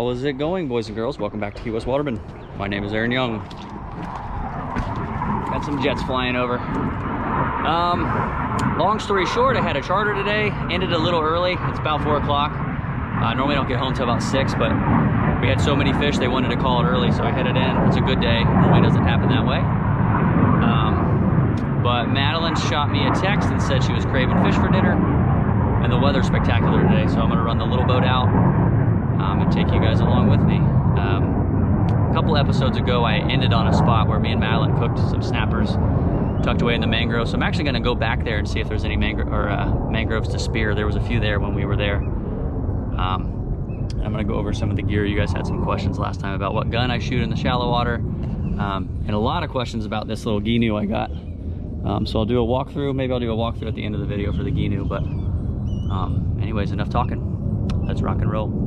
How is it going, boys and girls? Welcome back to Key West Waterman. My name is Aaron Young. Got some jets flying over. Long story short, I had a charter today. Ended a little early. It's about 4 o'clock. Normally I don't get home till about 6, but we had so many fish they wanted to call it early, so I headed in. It's a good day. Normally doesn't happen that way. But Madeline shot me a text and said she was craving fish for dinner, and the weather's spectacular today, so I'm gonna run the little boat out and take you guys along with me. A couple episodes ago, I ended on a spot where me and Madeline cooked some snappers tucked away in the mangroves. So I'm actually gonna go back there and see if there's any mangroves to spear. There was a few there when we were there. I'm gonna go over some of the gear. You guys had some questions last time about what gun I shoot in the shallow water, and a lot of questions about this little Gheenoe I got. So I'll do a walkthrough. Maybe I'll do a walkthrough at the end of the video for the Gheenoe, but anyways, enough talking. Let's rock and roll.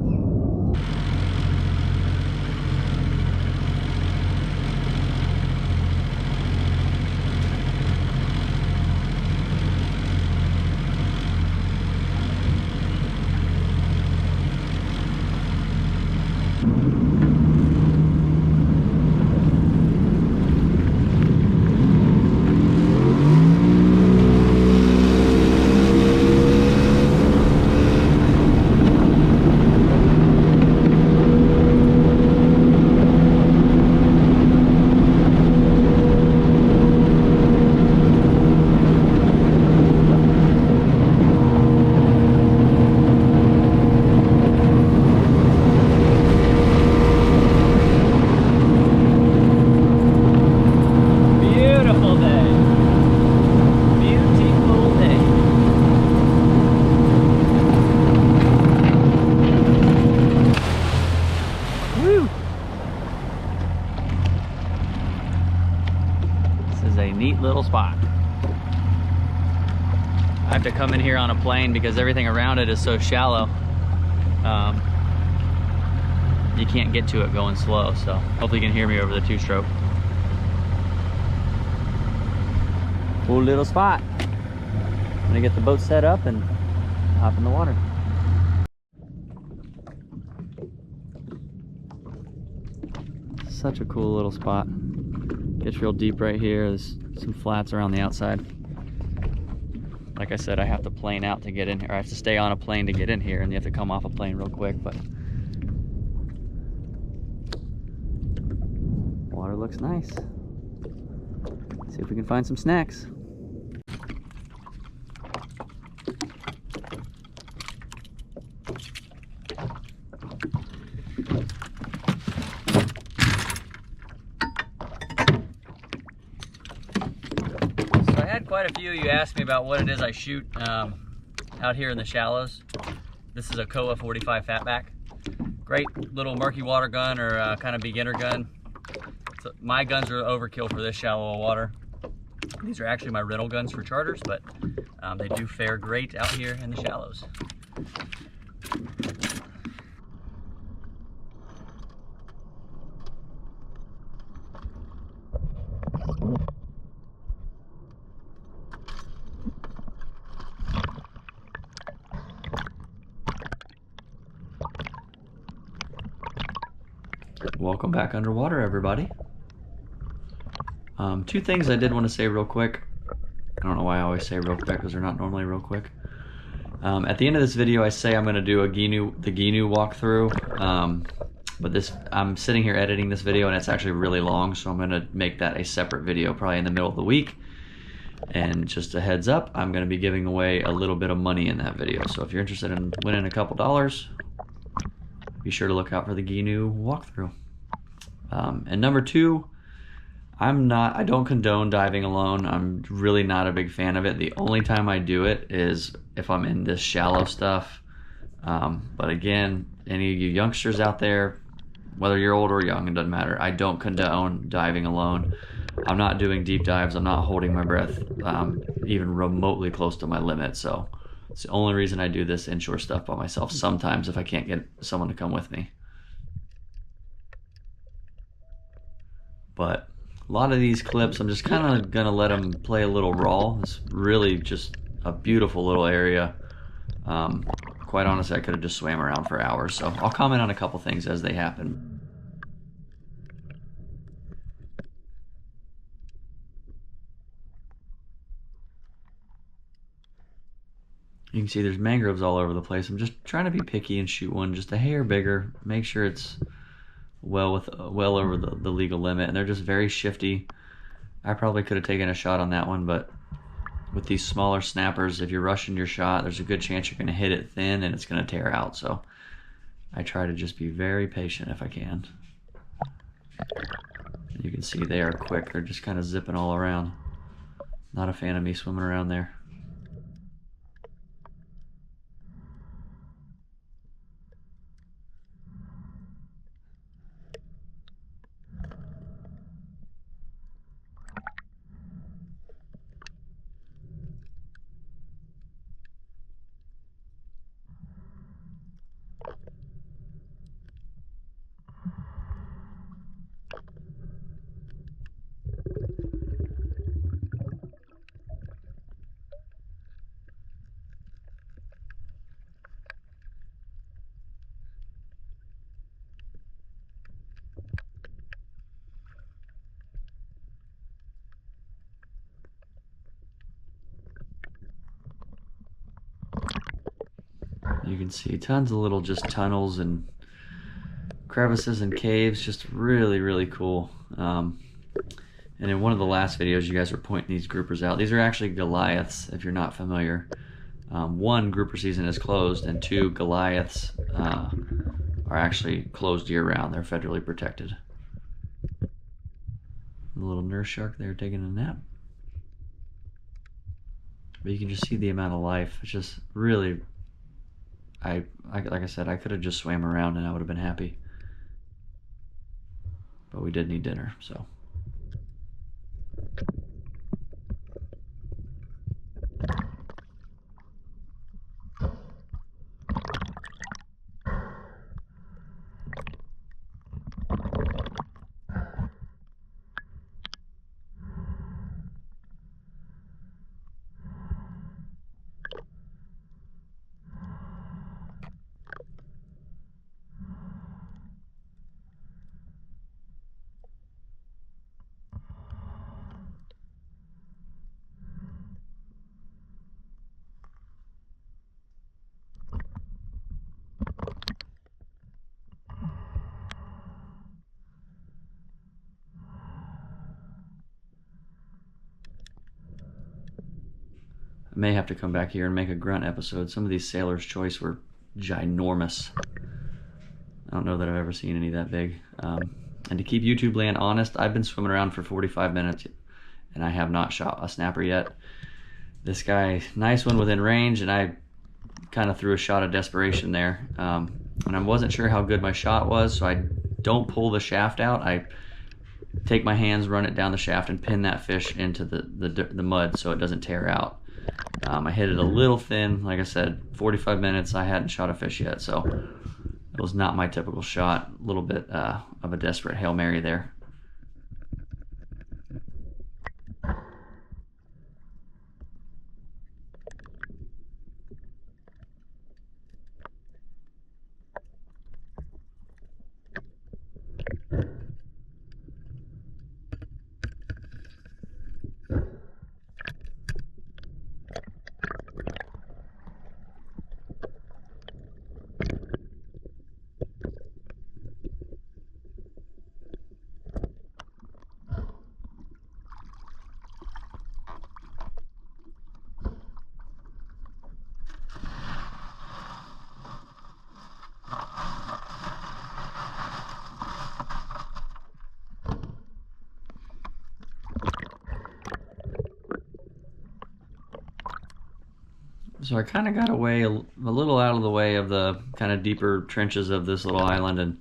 Little spot. I have to come in here on a plane because everything around it is so shallow. You can't get to it going slow, so hopefully you can hear me over the two-stroke. Cool little spot. I'm gonna get the boat set up and hop in the water. Such a cool little spot. Gets real deep right here. There's some flats around the outside. Like I said, I have to plane out to get in here. I have to stay on a plane to get in here, and you have to come off a plane real quick, but water looks nice. See if we can find some snacks. Quite a few of you asked me about what it is I shoot out here in the shallows. This is a Koa 45 fatback. Great little murky water gun, or kind of beginner gun. So my guns are overkill for this shallow water. These are actually my rental guns for charters, but they do fare great out here in the shallows. Welcome back underwater, everybody. Two things I did want to say real quick. I don't know why I always say real quick because they're not normally real quick. At the end of this video, I say I'm going to do the Gheenoe walkthrough. But I'm sitting here editing this video and it's actually really long, so I'm going to make that a separate video probably in the middle of the week. And just a heads up, I'm going to be giving away a little bit of money in that video. So if you're interested in winning a couple dollars, be sure to look out for the Gheenoe walkthrough. And number two, I don't condone diving alone. I'm really not a big fan of it. The only time I do it is if I'm in this shallow stuff. But again, any of you youngsters out there, whether you're old or young, it doesn't matter. I don't condone diving alone. I'm not doing deep dives. I'm not holding my breath even remotely close to my limit. So it's the only reason I do this inshore stuff by myself sometimes if I can't get someone to come with me. But a lot of these clips, I'm just kind of going to let them play a little raw. It's really just a beautiful little area. quite honestly, I could have just swam around for hours. So I'll comment on a couple things as they happen. You can see there's mangroves all over the place. I'm just trying to be picky and shoot one just a hair bigger. Make sure it's well over the legal limit. And they're just very shifty. I probably could have taken a shot on that one, but with these smaller snappers, if you're rushing your shot, there's a good chance you're going to hit it thin and it's going to tear out. So I try to just be very patient if I can. You can see they are quick. They're just kind of zipping all around. Not a fan of me swimming around there. You can see tons of little just tunnels and crevices and caves, just really, really cool. And in one of the last videos, you guys were pointing these groupers out. These are actually Goliaths, if you're not familiar. One, grouper season is closed, and two, Goliaths are actually closed year-round. They're federally protected. The little nurse shark there taking a nap. But you can just see the amount of life. It's just really, like I said, I could have just swam around and I would have been happy. But we did need dinner, so. I may have to come back here and make a grunt episode. Some of these Sailor's Choice were ginormous. I don't know that I've ever seen any that big. And to keep YouTube land honest, I've been swimming around for 45 minutes and I have not shot a snapper yet. This guy, nice one within range, and I kind of threw a shot of desperation there. And I wasn't sure how good my shot was, so I don't pull the shaft out. I take my hands, run it down the shaft, and pin that fish into the mud so it doesn't tear out. I hit it a little thin. Like I said, 45 minutes, I hadn't shot a fish yet, so it was not my typical shot. A little bit of a desperate Hail Mary there. So I kind of got away a little out of the way of the kind of deeper trenches of this little island and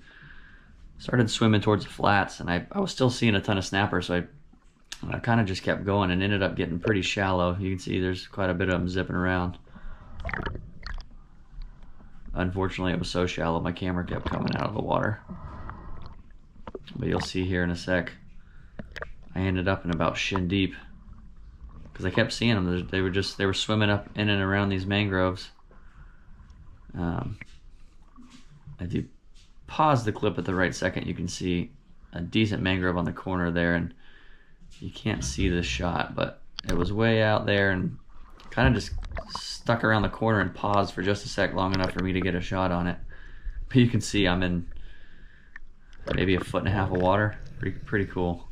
started swimming towards the flats, and I was still seeing a ton of snappers, so I kind of just kept going and ended up getting pretty shallow. You can see there's quite a bit of them zipping around. Unfortunately, it was so shallow my camera kept coming out of the water. But you'll see here in a sec, I ended up in about shin deep because I kept seeing them. They were swimming up in and around these mangroves, If you pause the clip at the right second, you can see a decent mangrove on the corner there, and you can't see the shot, but it was way out there and kind of just stuck around the corner and paused for just a sec, long enough for me to get a shot on it. But you can see I'm in maybe 1.5 feet of water. Pretty cool.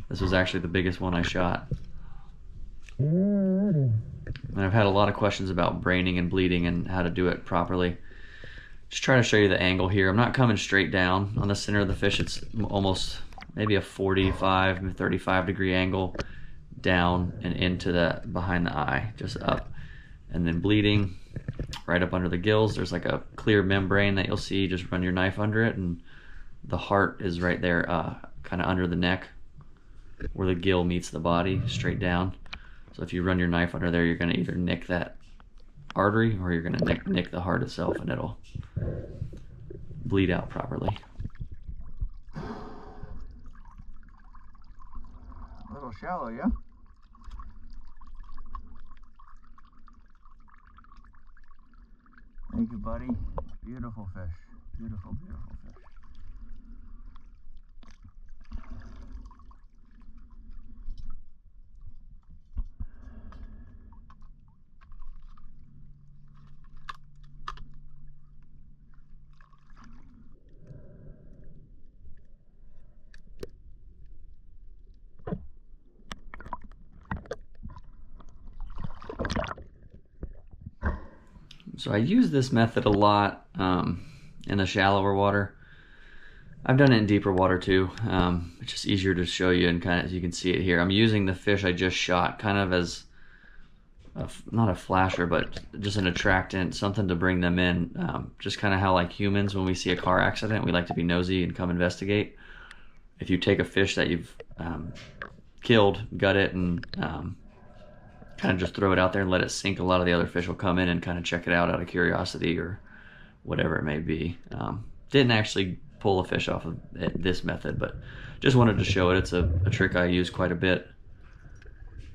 This was actually the biggest one I shot. And I've had a lot of questions about braining and bleeding and how to do it properly. Just trying to show you the angle here. I'm not coming straight down on the center of the fish. It's almost maybe a 45, 35 degree angle down and into the behind the eye, just up. And then bleeding right up under the gills. There's like a clear membrane that you'll see. Just run your knife under it, and the heart is right there, kind of under the neck where the gill meets the body, straight down. So if you run your knife under there, you're going to either nick that artery or you're going to nick the heart itself, and it'll bleed out properly. A little shallow, yeah? Thank you, buddy. Beautiful fish. Beautiful, beautiful fish. So I use this method a lot in the shallower water. I've done it in deeper water too. It's just easier to show you, and kind of, as you can see it here, I'm using the fish I just shot kind of as not a flasher, but just an attractant, something to bring them in. Just kind of how, like humans, when we see a car accident, we like to be nosy and come investigate. If you take a fish that you've killed, gut it, and kind of just throw it out there and let it sink, a lot of the other fish will come in and kind of check it out of curiosity or whatever it may be. Didn't actually pull a fish off of this method, but just wanted to show it. It's a trick I use quite a bit,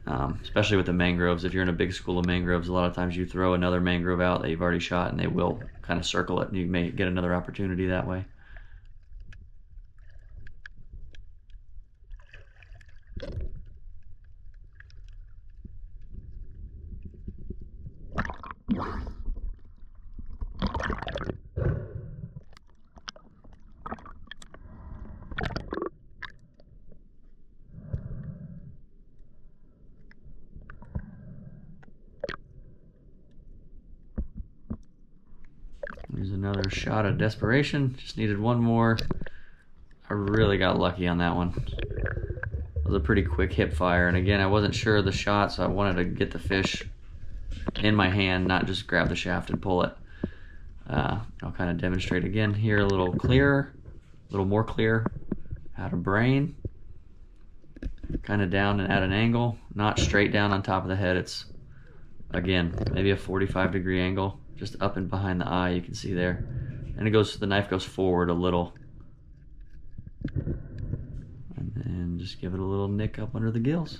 especially with the mangroves. If you're in a big school of mangroves, a lot of times you throw another mangrove out that you've already shot, and they will kind of circle it, and you may get another opportunity that way. There's another shot of desperation. Just needed one more. I really got lucky on that one. It was a pretty quick hip fire, and again, I wasn't sure of the shot, so I wanted to get the fish in my hand, not just grab the shaft and pull it. I'll kind of demonstrate again here, a little clearer, a little more clear, how to brain, kind of down and at an angle, not straight down on top of the head. It's, again, maybe a 45 degree angle, just up and behind the eye, you can see there. And it goes, the knife goes forward a little. And then just give it a little nick up under the gills.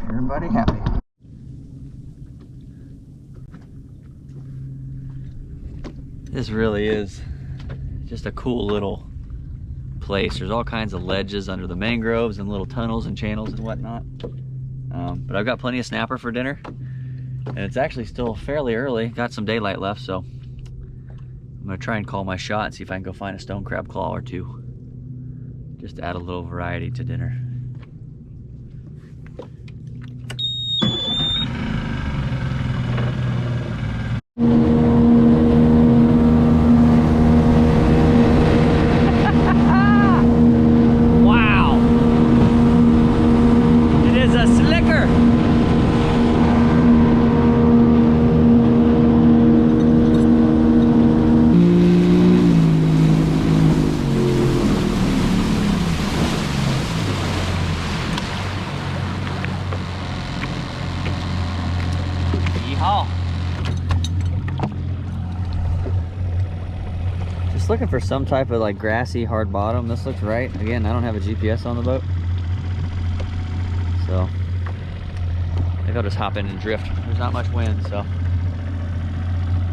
Everybody happy. This really is just a cool little place. There's all kinds of ledges under the mangroves and little tunnels and channels and whatnot. But I've got plenty of snapper for dinner, and it's actually still fairly early. Got some daylight left, so I'm gonna try and call my shot and see if I can go find a stone crab claw or two, just to add a little variety to dinner. Oh. Just looking for some type of like grassy hard bottom. This looks right. Again, I don't have a GPS on the boat, so maybe I'll just hop in and drift. There's not much wind, so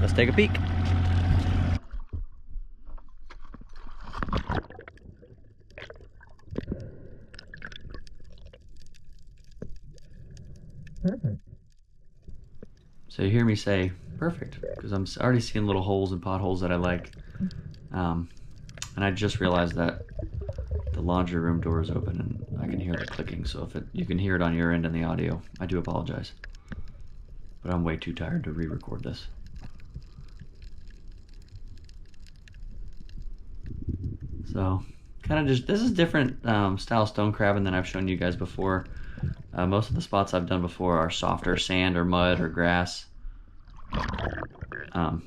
let's take a peek. Perfect. So you hear me say perfect because I'm already seeing little holes and potholes that I like. And I just realized that the laundry room door is open and I can hear it clicking. So if you can hear it on your end in the audio, I do apologize. But I'm way too tired to re-record this. So kind of just, this is different style stone crabbing than I've shown you guys before. Most of the spots I've done before are softer sand or mud or grass.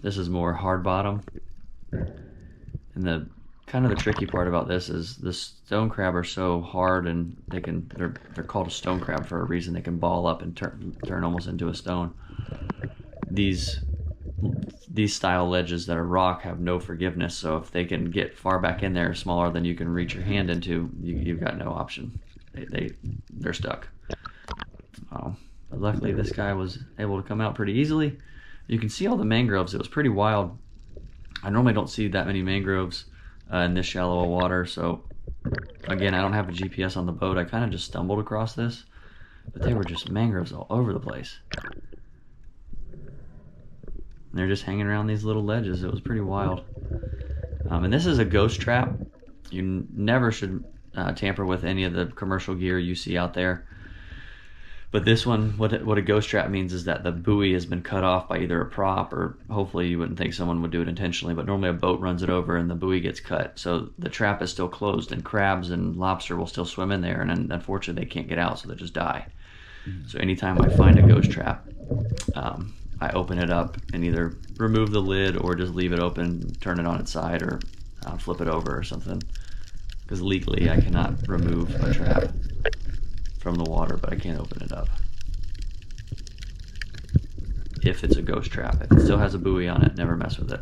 This is more hard bottom. And the kind of the tricky part about this is the stone crab are so hard, and they're called a stone crab for a reason. They can ball up and turn almost into a stone. These style ledges that are rock have no forgiveness, so if they can get far back in there, smaller than you can reach your hand into, you've got no option. They're stuck. But luckily this guy was able to come out pretty easily. You can see all the mangroves. It was pretty wild. I normally don't see that many mangroves in this shallow of water, so again, I don't have a GPS on the boat. I kind of just stumbled across this, but they were just mangroves all over the place. And they're just hanging around these little ledges. It was pretty wild. And this is a ghost trap. You never should tamper with any of the commercial gear you see out there. But this one, what a ghost trap means is that the buoy has been cut off by either a prop, or hopefully you wouldn't think someone would do it intentionally, but normally a boat runs it over and the buoy gets cut. So the trap is still closed, and crabs and lobster will still swim in there, and unfortunately they can't get out, so they just die. So anytime I find a ghost trap, I open it up and either remove the lid or just leave it open, turn it on its side, or flip it over or something. Because legally I cannot remove a trap from the water, but I can't open it up. If it's a ghost trap. If it still has a buoy on it, never mess with it.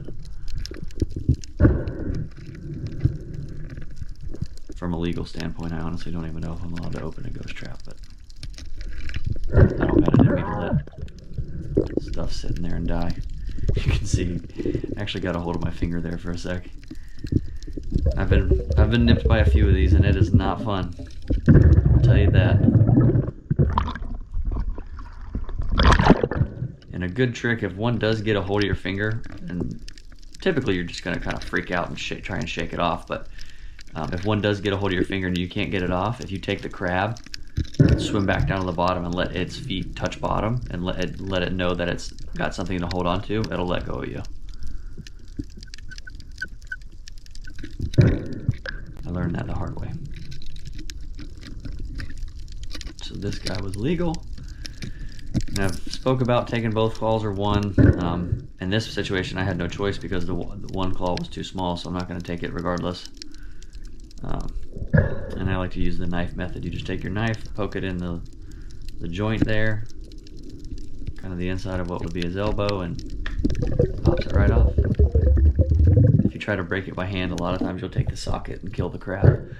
From a legal standpoint, I honestly don't even know if I'm allowed to open a ghost trap, but I don't got it in me to let stuff sit in there and die. You can see, I actually got a hold of my finger there for a sec. I've been nipped by a few of these, and it is not fun. I'll tell you that. And a good trick, if one does get a hold of your finger, and typically you're just gonna kind of freak out and try and shake it off, but if one does get a hold of your finger and you can't get it off, if you take the crab, swim back down to the bottom and let its feet touch bottom and let it know that it's got something to hold on to, it'll let go of you. I learned that the hard way. So this guy was legal. And I've spoke about taking both claws or one. In this situation I had no choice because the one claw was too small, so I'm not going to take it regardless. And I like to use the knife method. You just take your knife, poke it in the joint there, kind of the inside of what would be his elbow, and pops it right off. If you try to break it by hand, a lot of times you'll take the socket and kill the crab.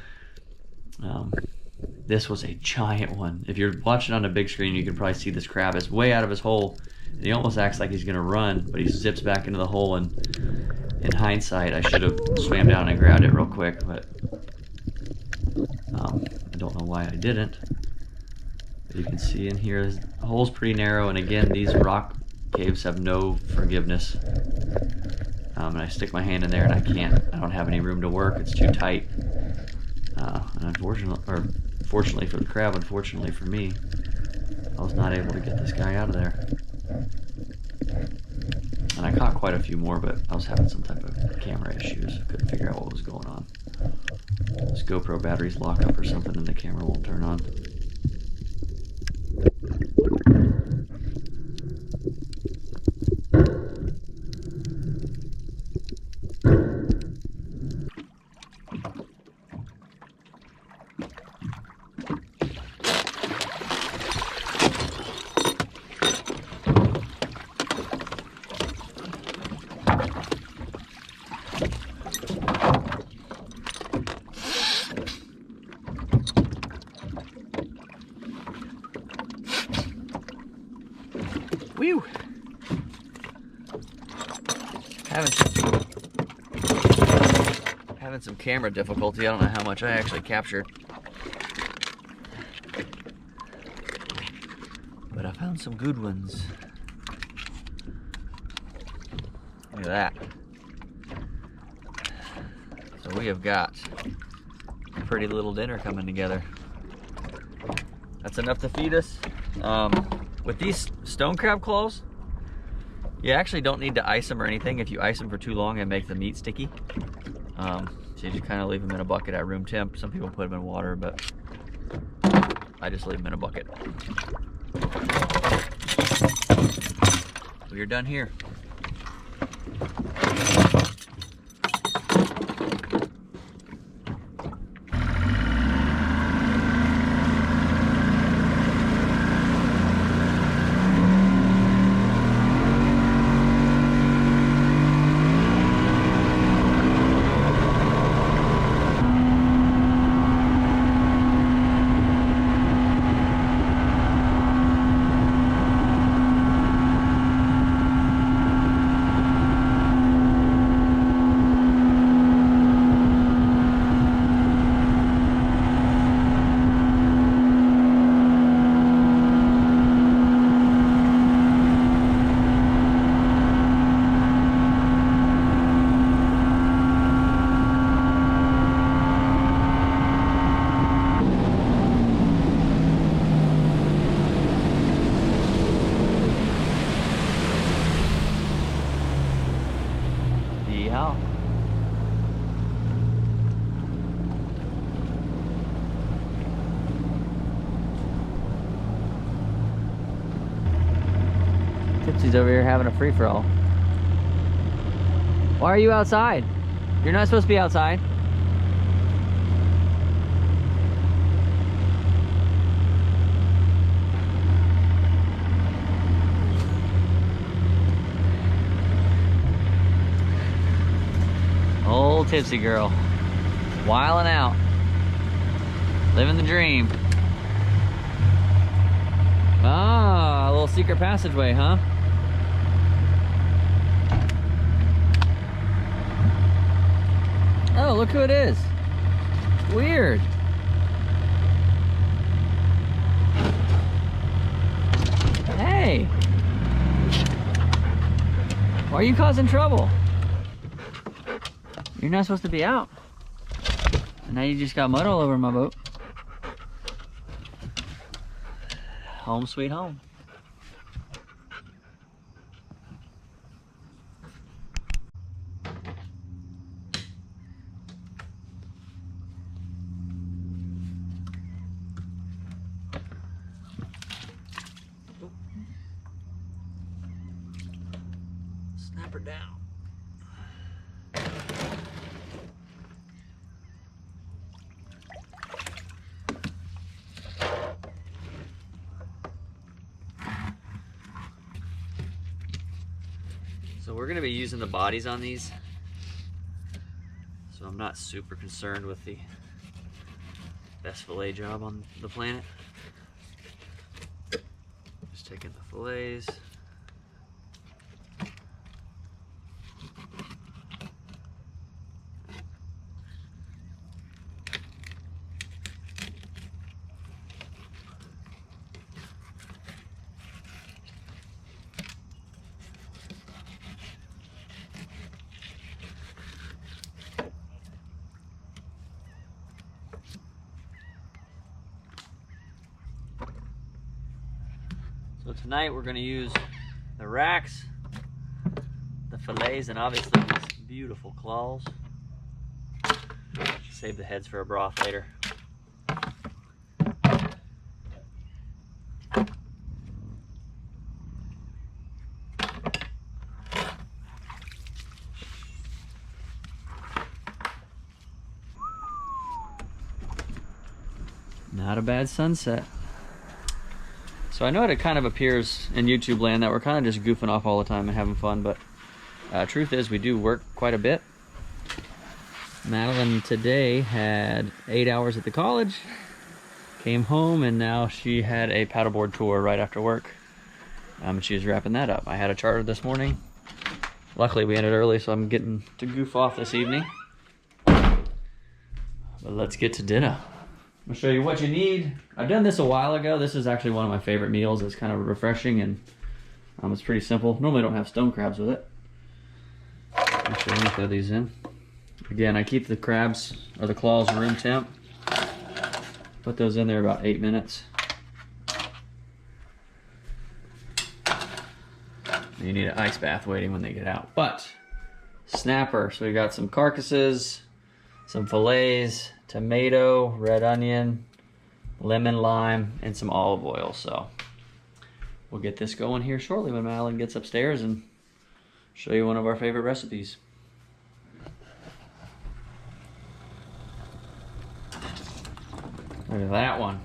This was a giant one. If you're watching on a big screen, you can probably see this crab is way out of his hole, and he almost acts like he's gonna run, but he zips back into the hole, and in hindsight, I should have swam down and grabbed it real quick, but I don't know why I didn't. But you can see in here, the hole's pretty narrow, and again, these rock caves have no forgiveness. And I stick my hand in there and I don't have any room to work, it's too tight. And fortunately for the crab, unfortunately for me, I was not able to get this guy out of there. And I caught quite a few more, but I was having some type of camera issues. I couldn't figure out what was going on. This GoPro battery's locked up or something and the camera won't turn on. Whew! Having some camera difficulty. I don't know how much I actually captured. But I found some good ones. Look at that. So we have got a pretty little dinner coming together. That's enough to feed us. With these stone crab claws, you actually don't need to ice them or anything. If you ice them for too long, it makes the meat sticky. So you just kind of leave them in a bucket at room temp. Some people put them in water, but I just leave them in a bucket. We're done here. Tipsy's over here having a free-for-all. Why are you outside? You're not supposed to be outside. Old Tipsy girl. Wilding out. Living the dream. Ah, a little secret passageway, huh? Oh, look who it is. Weird. Hey. Why are you causing trouble? You're not supposed to be out. And now you just got mud all over my boat. Home sweet home. Snap her down. So we're gonna be using the bodies on these. So I'm not super concerned with the best fillet job on the planet. Just taking the fillets. So tonight we're going to use the racks, the fillets, and obviously these beautiful claws. Save the heads for a broth later. Not a bad sunset. So I know it kind of appears in YouTube land that we're kind of just goofing off all the time and having fun, but truth is we do work quite a bit. Madeline today had 8 hours at the college, came home, and now she had a paddleboard tour right after work. And she was wrapping that up. I had a charter this morning. Luckily we ended early, so I'm getting to goof off this evening. But let's get to dinner. I'm gonna show you what you need. I've done this a while ago. This is actually one of my favorite meals. It's kind of refreshing and it's pretty simple. Normally I don't have stone crabs with it. Actually, let me throw these in. Again, I keep the crabs or the claws room temp. Put those in there about 8 minutes. You need an ice bath waiting when they get out. But snapper, so we got some carcasses, some fillets, tomato, red onion, lemon, lime, and some olive oil. So we'll get this going here shortly when Madeline gets upstairs and show you one of our favorite recipes. Look at that one.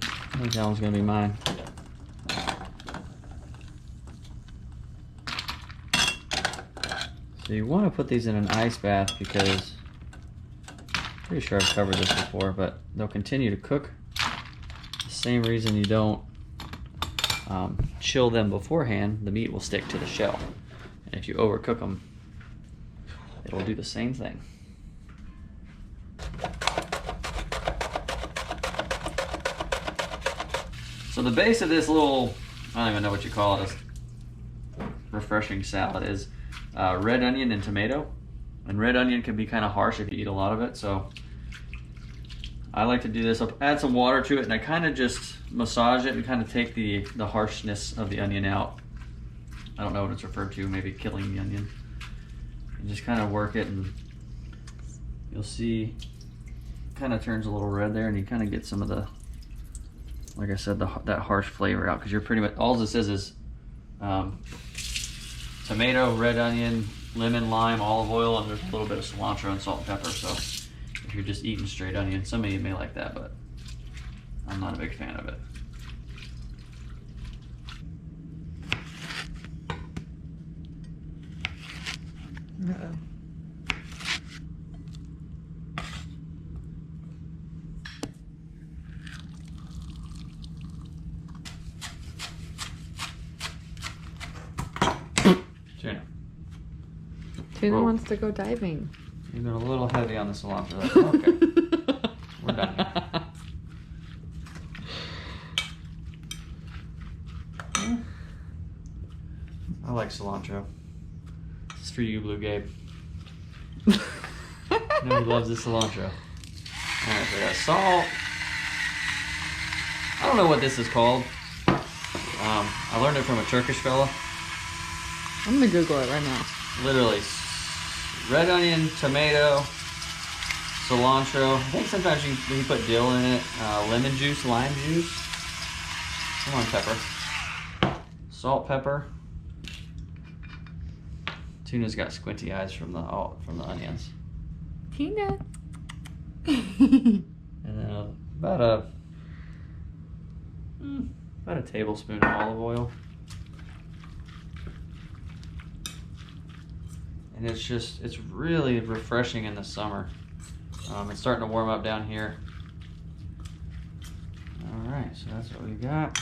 I think that one's gonna be mine. So you want to put these in an ice bath because I'm pretty sure I've covered this before, but they'll continue to cook. The same reason you don't chill them beforehand, the meat will stick to the shell. And if you overcook them, it'll do the same thing. So the base of this little, I don't even know what you call it, this refreshing salad is red onion and tomato. And red onion can be kind of harsh if you eat a lot of it, so I like to do this. I'll add some water to it and I kind of just massage it and kind of take the harshness of the onion out. I don't know what it's referred to, maybe killing the onion. And just kind of work it and you'll see it kind of turns a little red there and you kind of get some of the, like I said, that harsh flavor out because you're pretty much, all this is tomato, red onion, lemon, lime, olive oil, and there's a little bit of cilantro and salt and pepper. So if you're just eating straight onion, some of you may like that, but I'm not a big fan of it. Uh-oh. Tuna wants to go diving. You've been a little heavy on the cilantro. Okay. We're done here. I like cilantro. This is for you, Blue Gabe. I know he loves the cilantro. Alright, so we got salt. I don't know what this is called. I learned it from a Turkish fella. I'm gonna Google it right now. Literally, red onion, tomato, cilantro. I think sometimes you can put dill in it. Lemon juice, lime juice. Come on, pepper. Salt, pepper. Tuna's got squinty eyes from the onions. Tina. And then about a tablespoon of olive oil. And it's really refreshing in the summer. It's starting to warm up down here. All right, so that's what we got.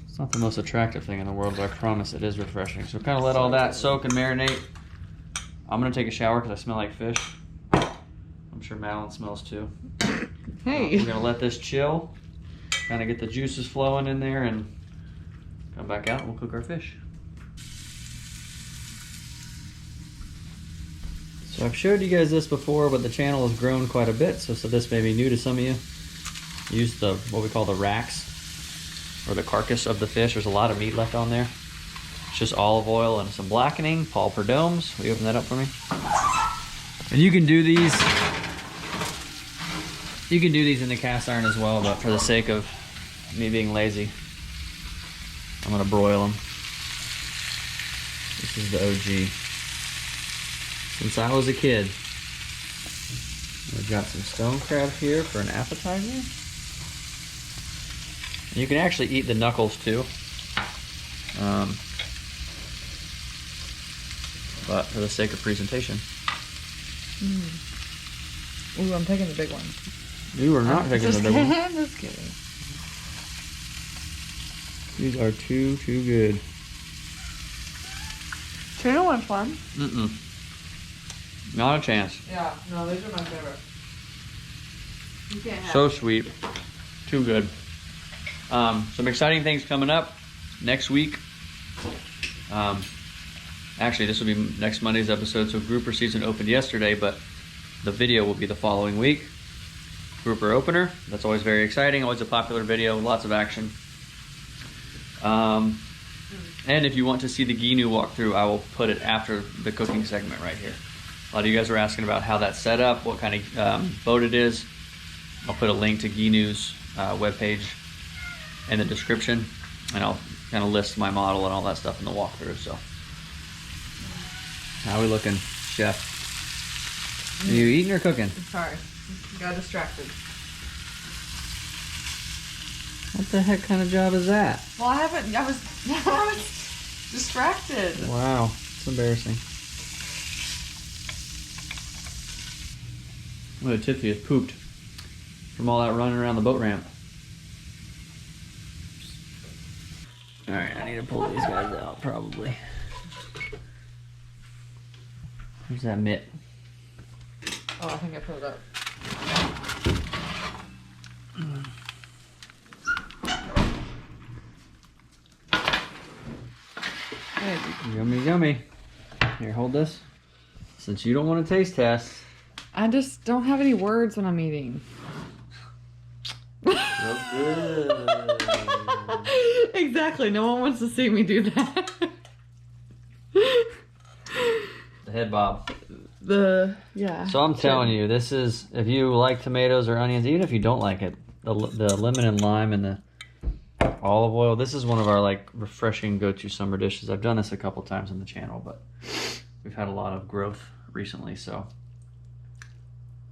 It's not the most attractive thing in the world, but I promise it is refreshing. So kind of let all that soak and marinate. I'm gonna take a shower because I smell like fish. I'm sure Madeline smells too. Hey. We're gonna let this chill, kind of get the juices flowing in there, and come back out and we'll cook our fish. So I've showed you guys this before, but the channel has grown quite a bit, so this may be new to some of you. Use what we call the racks, or the carcass of the fish. There's a lot of meat left on there. It's just olive oil and some blackening, Paul Perdome's. Will you open that up for me? And you can do these. You can do these in the cast iron as well, but for the sake of me being lazy, I'm gonna broil them. This is the OG. Since I was a kid. We've got some stone crab here for an appetizer. And you can actually eat the knuckles too. But for the sake of presentation. Ooh, I'm taking the big one. You are not taking the big one. I'm just kidding. These are too good. Tuna one's fun. Not a chance. Yeah, no, these are my favorite. You can't have So sweet. Too good. Some exciting things coming up next week. Actually, this will be next Monday's episode, so grouper season opened yesterday, but the video will be the following week. Grouper opener. That's always very exciting. Always a popular video. Lots of action. And if you want to see the Gheenoe walkthrough, I will put it after the cooking segment right here. A lot of you guys are asking about how that's set up, what kind of boat it is. I'll put a link to Gheenoe's webpage in the description, and I'll kind of list my model and all that stuff in the walkthrough. So, how are we looking, Chef? Are you eating or cooking? Sorry, got distracted. What the heck kind of job is that? Well, I was distracted. Wow, it's embarrassing. Well, Tiffany is pooped from all that running around the boat ramp. All right, I need to pull these guys out probably. Where's that mitt? Oh, I think I pulled it up. Yummy, yummy. Here, hold this. Since you don't want to taste test. I just don't have any words when I'm eating. Real good. Exactly. No one wants to see me do that. The head bob. Yeah. So I'm telling you, this is, if you like tomatoes or onions, even if you don't like it, the lemon and lime and the olive oil, this is one of our like refreshing go-to summer dishes. I've done this a couple times on the channel, but we've had a lot of growth recently, so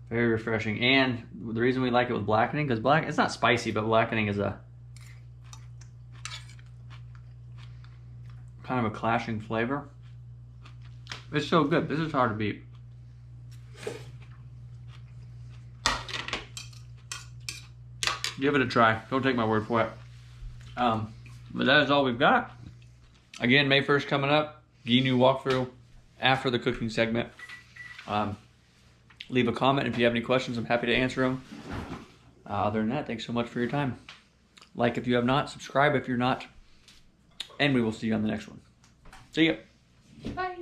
very refreshing. And the reason we like it with blackening, because it's not spicy, but blackening is a kind of a clashing flavor. It's so good. This is hard to beat. Give it a try. Don't take my word for it. But that is all we've got. Again, May 1st coming up. Gheenoe walkthrough after the cooking segment. Leave a comment if you have any questions. I'm happy to answer them. Other than that, thanks so much for your time. Like if you have not, subscribe if you're not, and we will see you on the next one. See ya. Bye.